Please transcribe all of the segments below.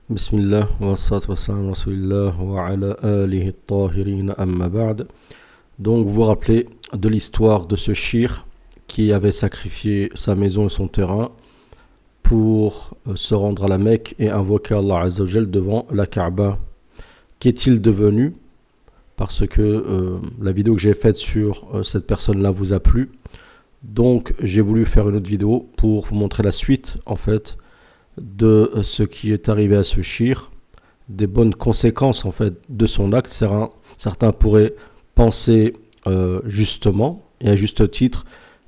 Bismillah, wa salatu wa salam, rasulillah, wa ala alihi tahirin amma ba'd. Donc, vous vous rappelez de l'histoire de ce shir qui avait sacrifié sa maison et son terrain pour se rendre à la Mecque et invoquer Allah Azza wa Jal devant la Kaaba. Qu'est-il devenu? Parce que la vidéo que j'ai faite sur cette personne-là vous a plu. Donc, j'ai voulu faire une autre vidéo pour vous montrer la suite, en fait, de ce qui est arrivé à ce shir, des bonnes conséquences en fait de son acte. Certains pourraient penser justement et à juste titre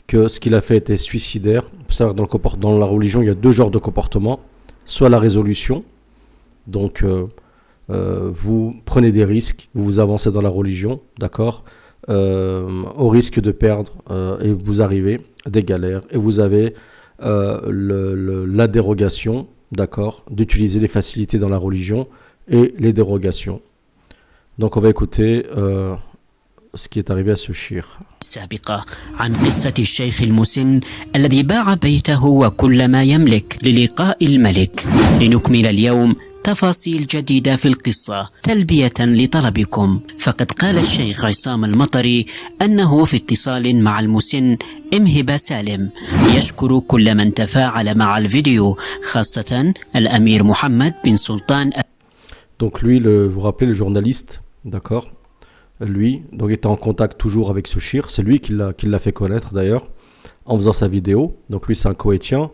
que ce qu'il a fait était suicidaire. Vous savez, dans la religion, il y a deux genres de comportements. Soit la résolution, donc vous prenez des risques, vous avancez dans la religion, d'accord, au risque de perdre et vous arrivez des galères et vous avez la dérogation, d'accord, d'utiliser les facilités dans la religion et les dérogations. Donc on va écouter ce qui est arrivé à ce shir. السابقة عن قصة الشيخ المسن الذي باع بيته وكل ما يملك للقاء الملك. لنكمل اليوم تفاصيل جديدة في القصة تلبية لطلبكم. فقد قال الشيخ عصام المطري أنه في اتصال مع المسن إمهبة سالم يشكر كل من تفاعل مع الفيديو خاصة الأمير محمد بن سلطان. Donc lui, vous vous rappelez le journaliste, d'accord, lui, donc était en contact toujours avec ce shir. C'est lui qui l'a fait connaître d'ailleurs en faisant sa vidéo. Donc lui c'est un Koweïtien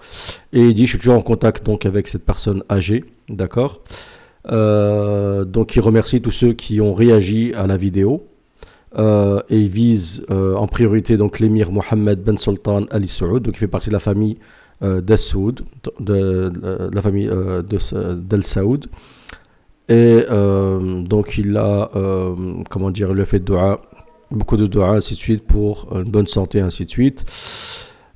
et il dit je suis toujours en contact donc avec cette personne âgée, d'accord. Donc il remercie tous ceux qui ont réagi à la vidéo et il vise en priorité donc l'émir Mohammed Ben Sultan Ali Saoud, donc il fait partie de la famille d'Al Saoud, de la famille d'Al Saoud. Et donc il a il lui a fait beaucoup de dua, ainsi de suite, pour une bonne santé, ainsi de suite.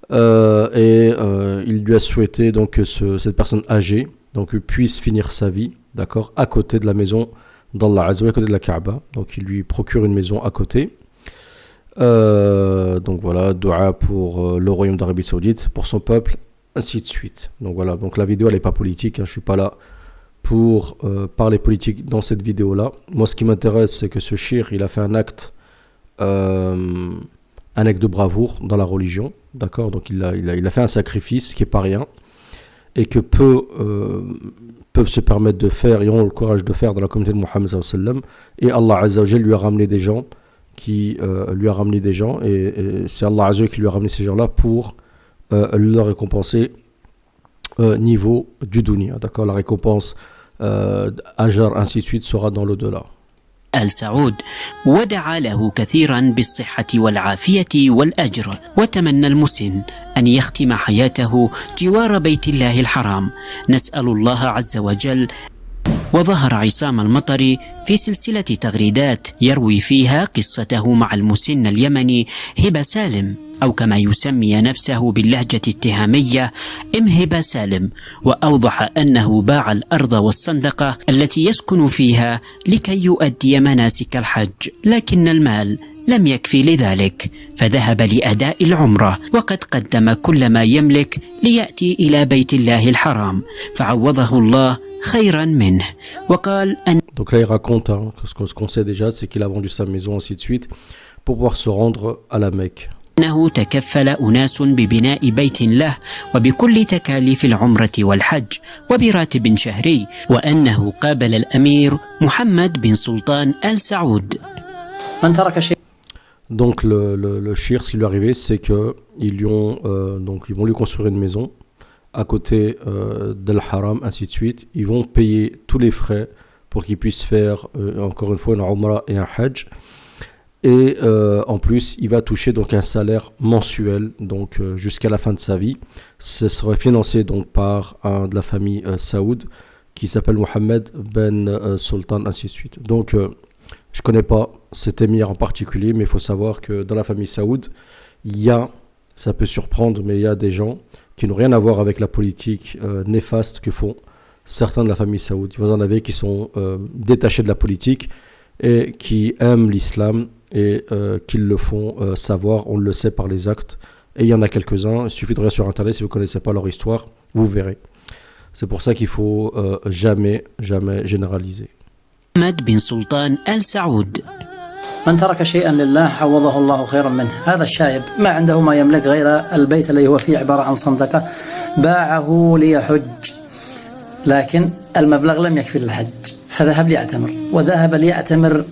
Il lui a souhaité donc que cette personne âgée donc puisse finir sa vie, d'accord, à côté de la maison d'Allah Azza wa Jalla, à côté de la Kaaba. Donc il lui procure une maison à côté. Donc voilà, dua pour le royaume d'Arabie Saoudite, pour son peuple, ainsi de suite. Donc voilà, donc la vidéo elle n'est pas politique, hein, je suis pas là pour parler politique dans cette vidéo là. Moi ce qui m'intéresse c'est que ce shir il a fait un acte de bravoure dans la religion, d'accord, donc il a fait un sacrifice qui est pas rien et que peu peuvent se permettre de faire et ont le courage de faire dans la communauté de Mohammed sallallahu alayhi wa sallam. Et Allah Azza wa Jalla lui a ramené des gens et c'est Allah Azza wa Jalla qui lui a ramené ces gens là pour leur récompenser niveau du dunya, d'accord, la récompense Ajar ainsi de suite sera dans l'au-delà. آل سعود ودعا له كثيرا بالصحة والعافية والأجر وتمنى المسن أن يختم حياته جوار بيت الله الحرام. نسأل الله عز وجل. وظهر عصام المطري في سلسلة تغريدات يروي فيها قصته مع المسن اليمني هبة سالم أو كما يسمي نفسه باللهجة التهامية إمهبة سالم، وأوضح أنه باع الأرض والصندقة التي يسكن فيها لكي يؤدي مناسك الحج، لكن المال لم يكفي لذلك فذهب لأداء العمرة وقد قدم كل ما يملك ليأتي إلى بيت الله الحرام فعوضه الله خيرا منه وقال أن. Donc là il raconte ce qu'on sait déjà, c'est qu'il a vendu sa maison ainsi de suite pour pouvoir se rendre à la Mecque. أنه تكفل أناس ببناء بيت له وبكل تكاليف العمرة والحج وبراتب شهري، وأنه قابل الأمير محمد بن سلطان آل سعود. Donc le shir, ce qui lui est arrivé, c'est que ils vont lui construire une maison à côté d'Al Haram, ainsi de suite. Ils vont payer tous les frais pour qu'il puisse faire encore une fois une umrah et un hajj. Et en plus, il va toucher donc un salaire mensuel, donc jusqu'à la fin de sa vie. Ce serait financé donc par un de la famille Saoud qui s'appelle Mohammed Ben Sultan, ainsi de suite. Donc, je connais pas cet émir en particulier, mais il faut savoir que dans la famille Saoud, ça peut surprendre, mais il y a des gens qui n'ont rien à voir avec la politique néfaste que font certains de la famille Saoud. Vous en avez qui sont détachés de la politique et qui aiment l'islam et qu'ils le font savoir, on le sait par les actes. Et il y en a quelques-uns, il suffit de regarder sur internet, si vous ne connaissez pas leur histoire, vous verrez. C'est pour ça qu'il faut jamais généraliser. محمد بن سلطان آل سعود. من ترك شيئا لله عوضه الله خيرا منه. هذا الشايب ما عنده ما يملك غير البيت الذي هو فيه عبارة عن صندقة باعه ليحج، لكن المبلغ لم يكفي للحج فذهب ليعتمر، وذهب ليعتمر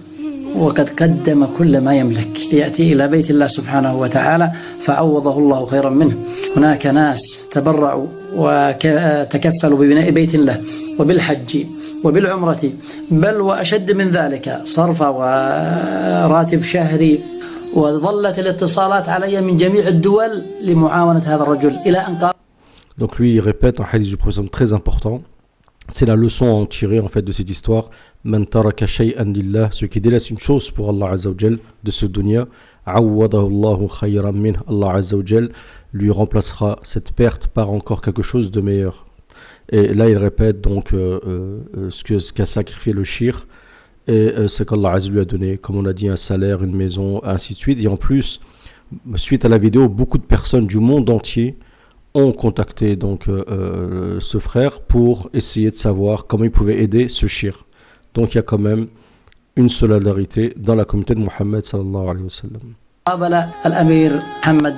وقد قدم كل ما يملك ليأتي إلى بيت الله سبحانه وتعالى فعوضه الله خيرا منه. هناك ناس تبرعوا وتكفلوا ببناء بيت الله وبالحج وبالعمرة، بل وأشد من ذلك صرف وراتب شهري، وظلت الاتصالات علي من جميع الدول لمعاونة هذا الرجل إلى أن قال. Donc lui il répète un hadith du prophète très important. C'est la leçon à en tirer en fait de cette histoire. Man taraka shay'an lillah, celui qui délaisse une chose pour Allah Azza wa Jal de ce dunya, awwadahu Allahu khayran min, Allah Azza wa Jal lui remplacera cette perte par encore quelque chose de meilleur. Et là il répète donc ce qu'a sacrifié le shir et ce qu'Allah Azza lui a donné, comme on a dit, un salaire, une maison, ainsi de suite. Et en plus, suite à la vidéo, beaucoup de personnes du monde entier ont contacté donc ce frère pour essayer de savoir comment il pouvait aider ce shir. Donc il y a quand même une solidarité dans la communauté de Mohammed sallallahu alayhi wa sallam. قابل الأمير محمد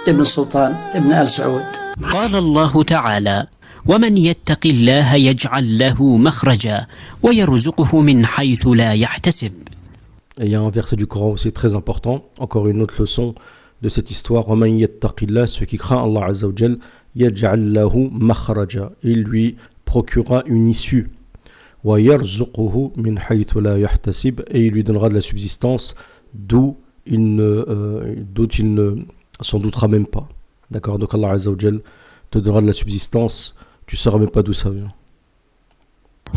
ابن سلطان ابن آل سعود. قال الله تعالى: ومن يتق الله يجعل له مخرجا ويرزقه من حيث لا يحتسب. Et il y a un verset du Coran aussi très important, encore une autre leçon de cette histoire. وَمَنْ يَتَّقِ اللَّهِ, celui qui craint Allah Azza wa Jal, يَجْعَلْ لَهُ مَخْرَجًا, il lui procurera une issue. وَيَرْزُقُهُ مِنْ حَيْثُ لَا يَحْتَسِبْ, et il lui donnera de la subsistance d'où il ne s'en doutera même pas. D'accord, donc Allah Azza wa Jal te donnera de la subsistance, tu ne sauras même pas d'où ça vient.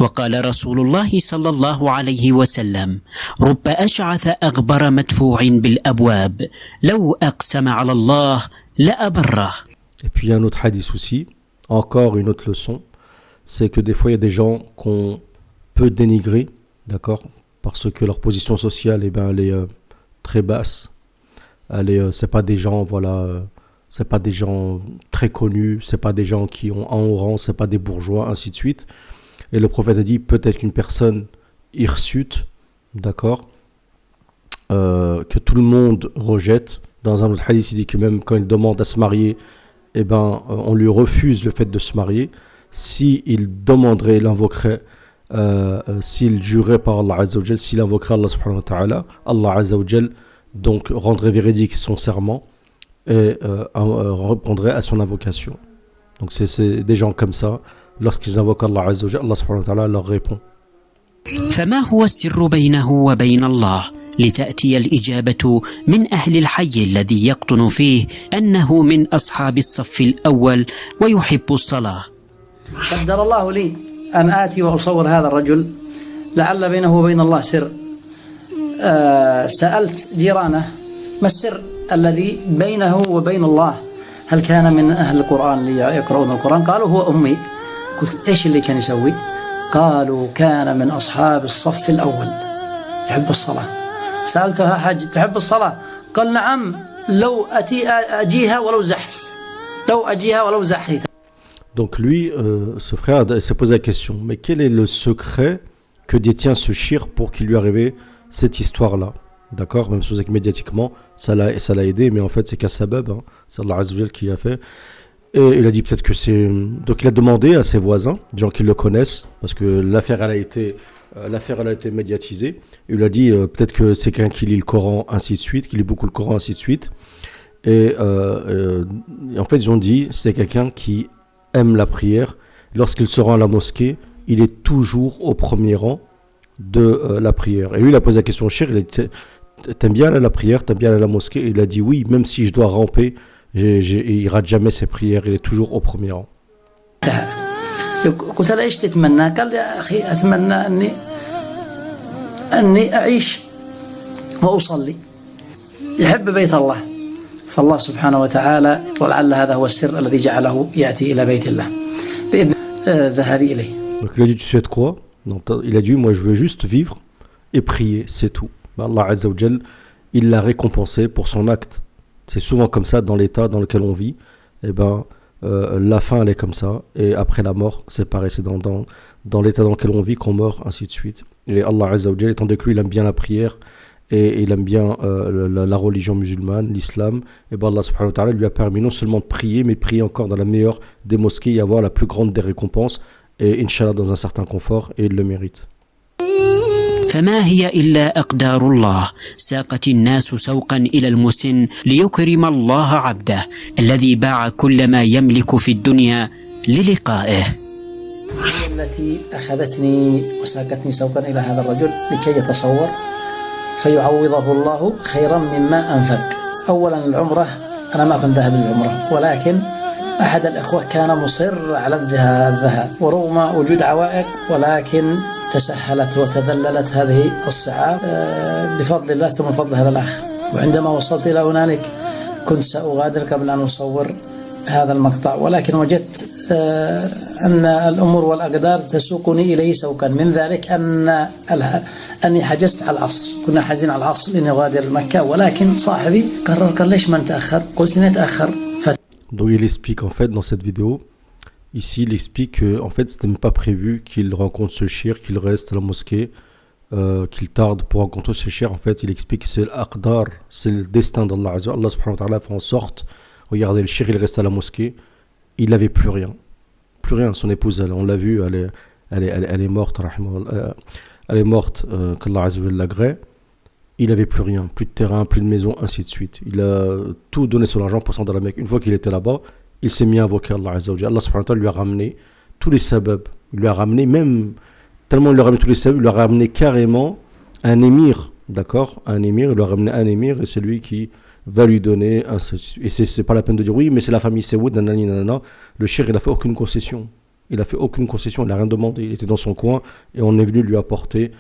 وقال رسول الله صلى الله عليه وسلم: رب أشعث أغبر مدفوع بالأبواب لو أقسم على الله لأبره. Et puis il y a un autre hadith aussi, encore une autre leçon, c'est que des fois il y a des gens qu'on peut dénigrer, d'accord, parce que leur position sociale, eh ben, elle est très basse. C'est pas des gens, c'est pas des gens très connus, c'est pas des gens qui ont un haut rang, c'est pas des bourgeois, ainsi de suite. Et le prophète a dit peut-être qu'une personne hirsute, d'accord, que tout le monde rejette. Dans un autre hadith, il dit que même quand il demande à se marier, eh ben, on lui refuse le fait de se marier. S'il demanderait, il invoquerait, s'il jurait par Allah Azza wa Jal, s'il invoquerait Allah subhanahu wa ta'ala, Allah Azza wa Jal donc rendrait véridique son serment et répondrait à son invocation. Donc c'est des gens comme ça. Lorsqu'ils invoquent Allah Azza wa Jalla, Allah subhanahu wa ta'ala leur répond. فما هو السر بينه وبين الله لتأتي الإجابة من أهل الحي الذي يقطن فيه أنه من أصحاب الصف الأول ويحب الصلاة؟ قدر الله لي أن آتي وأصور هذا الرجل لعل بينه وبين الله سر. سألت جيرانه ما السر الذي بينه وبين الله؟ هل كان من أهل القرآن اللي يقرؤون القرآن؟ قالوا هو أمي. قلت إيش اللي كان يسوي؟ قالوا كان من أصحاب الصف الأول يحب الصلاة. سألتها حاج تحب الصلاة؟ قال نعم لو أجيها ولو زحف، لو أجيها ولو زحف. Donc lui, ce frère s'est posé la question, mais quel est le secret que détient ce shir pour qu'il lui arrive cette histoire-là? D'accord, même si vous savez que médiatiquement, ça l'a aidé, mais en fait c'est qu'à sabab, hein, c'est Allah Azza wa Jal qui a fait. Et il a dit peut-être que c'est... Donc il a demandé à ses voisins, des gens qui le connaissent, parce que l'affaire elle a été médiatisée. Il a dit peut-être que c'est quelqu'un qui lit le Coran, ainsi de suite, qui lit beaucoup le Coran, ainsi de suite. Et en fait ils ont dit c'est quelqu'un qui aime la prière. Lorsqu'il se rend à la mosquée, il est toujours au premier rang de la prière. Et lui il a posé la question au shir, il a dit t'aimes bien aller à la prière, t'aimes bien aller à la mosquée? Et il a dit oui, même si je dois ramper, il rate jamais ses prières, il est toujours au premier rang. قلت له ايش تتمنى؟ قال يا اخي اتمنى اني اعيش واصلي. يحب بيت الله، فالله سبحانه وتعالى ولعل هذا هو السر الذي جعله ياتي الى بيت الله باذن ذهابي اليه. Donc il a dit tu souhaites quoi? Non, il a dit moi je veux juste vivre et prier, c'est tout. Allah Azza wa Jal, il l'a récompensé pour son acte. C'est souvent comme ça dans l'état dans lequel on vit. Eh ben, la fin elle est comme ça, et après la mort c'est pareil, c'est dans l'état dans lequel on vit qu'on meurt, ainsi de suite. Et Allah Azza wa Jalla, étant donné que lui il aime bien la prière et il aime bien la religion musulmane, l'islam, et ben Allah subhanahu wa ta'ala lui a permis non seulement de prier, mais de prier encore dans la meilleure des mosquées et avoir la plus grande des récompenses, et Inch'Allah dans un certain confort, et il le mérite. فما هي إلا أقدار الله ساقت الناس سوقا إلى المسن ليكرم الله عبده الذي باع كل ما يملك في الدنيا للقائه. التي أخذتني وساقتني سوقا إلى هذا الرجل لكي يتصور فيعوضه الله خيرا مما أنفق. أولا العمرة، أنا ما كنت ذاهب للعمرة، ولكن أحد الأخوة كان مصر على الذهاب ورغم وجود عوائق، ولكن تسهلت وتذللت هذه الصعاب بفضل الله ثم فضل هذا الأخ. وعندما وصلت إلى هنالك كنت سأغادر قبل أن أصور هذا المقطع، ولكن وجدت أن الأمور والأقدار تسوقني إليه سوقا، من ذلك أني حجزت على العصر، كنا حاجزين على العصر لنغادر مكة، ولكن صاحبي قال ليش ما نتأخر؟ قلت نتأخر. Donc il explique en fait dans cette vidéo, ici il explique que en fait c'était même pas prévu qu'il rencontre ce shir, qu'il reste à la mosquée, qu'il tarde pour rencontrer ce shir. En fait il explique que c'est l'aqdar, c'est le destin d'Allah. Allah subhanahu wa ta'ala fait en sorte, regardez, le shir il reste à la mosquée, il n'avait plus rien, son épouse on l'a vu, elle est morte, elle est morte, qu'Allah Azza wa Jalla l'agrée. Il n'avait plus rien, plus de terrain, plus de maison, ainsi de suite. Il a tout donné son argent pour s'en aller à la Mecque. Une fois qu'il était là-bas, il s'est mis à invoquer Allah Azza wa Jalla. Allah subhanahu wa ta'ala lui a ramené tous les sabab. Il lui a ramené même, tellement il lui a ramené tous les sabab, il lui a ramené carrément un émir, d'accord, un émir, il lui a ramené un émir, et c'est lui qui va lui donner, et c'est pas la peine de dire oui, mais c'est la famille Sewoud, nanani, nanana. Le shir, il n'a fait aucune concession. Il n'a fait aucune concession, il n'a rien demandé. Il était dans son coin, et on est venu lui apporter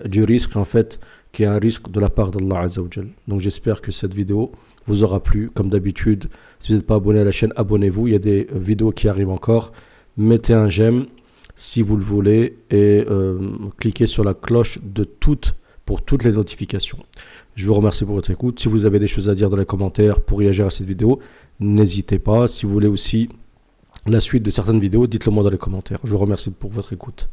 du risque, en fait, qui est un risque de la part d'Allah Azza wa Jal. Donc j'espère que cette vidéo vous aura plu. Comme d'habitude, si vous n'êtes pas abonné à la chaîne, abonnez-vous. Il y a des vidéos qui arrivent encore. Mettez un j'aime si vous le voulez, et cliquez sur la cloche pour toutes les notifications. Je vous remercie pour votre écoute. Si vous avez des choses à dire dans les commentaires pour réagir à cette vidéo, n'hésitez pas. Si vous voulez aussi la suite de certaines vidéos, dites-le moi dans les commentaires. Je vous remercie pour votre écoute.